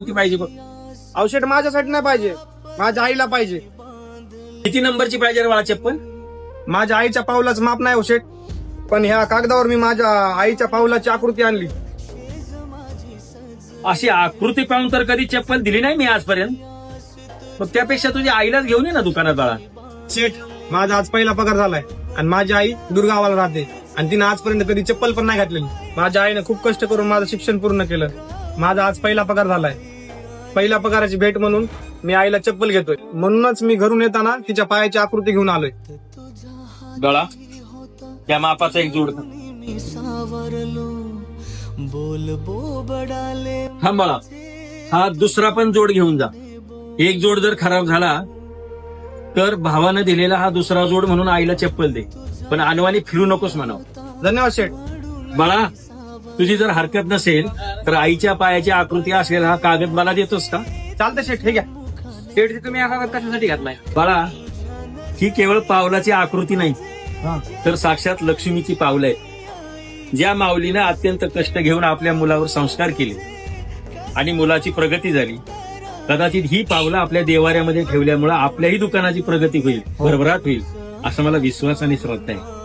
किती पाहिजे बघ. औषध माझ्यासाठी नाही पाहिजे, माझ्या आईला पाहिजे. किती नंबरची पाहिजे रे बाळा चप्पल? माझ्या आईच्या पावलाचं माप नाही औषध, पण ह्या कागदावर मी माझ्या आईच्या पावलाची आकृती आणली. अशी आकृती पाहून तर कधी चप्पल दिली नाही मी आजपर्यंत. मग त्यापेक्षा तुझ्या आईलाच घेऊन ये ना दुकानात बाळा. शेठ, माझा आज पहिला पगार झालाय आणि माझी आई दुर्गावाला राहते आणि तिने आजपर्यंत कधी चप्पल पण नाही घातलेली. माझ्या आईने खूप कष्ट करून माझं शिक्षण पूर्ण केलं. माझा आज पहिला पगार झालाय. पहिल्या पगाराची भेट म्हणून मी आईला चप्पल घेतोय. म्हणूनच मी घरून येताना तिच्या पायाची आकृती घेऊन आलोय. बाळा त्या मापाचा एक जोड. हा बाळा, हा दुसरा पण जोड घेऊन जा. एक जोड जर खराब झाला तर भावानं दिलेला हा दुसरा जोड म्हणून आईला चप्पल दे, पण अनवाणी फिरू नकोस म्हणावं. धन्यवाद शेठ. बाळा, तुझी जर हरकत नसेल तर आईच्या पायाची आकृती असलेला हा कागद मला देतोस का? चालतं शेठ, हे घ्या. शेठची तुम्ही हा कागद कशासाठी घातलाय? बाळा, ही केवळ पावलाची आकृती नाही तर साक्षात लक्ष्मीची पावलं आहे. ज्या माऊलीनं अत्यंत कष्ट घेऊन आपल्या मुलावर संस्कार केले आणि मुलाची प्रगती झाली. कदाचित ही पावलं आपल्या देवाऱ्यामध्ये ठेवल्यामुळे आपल्याही दुकानाची प्रगती होईल, भरभराट होईल, असं मला विश्वास आणि श्रद्धा आहे.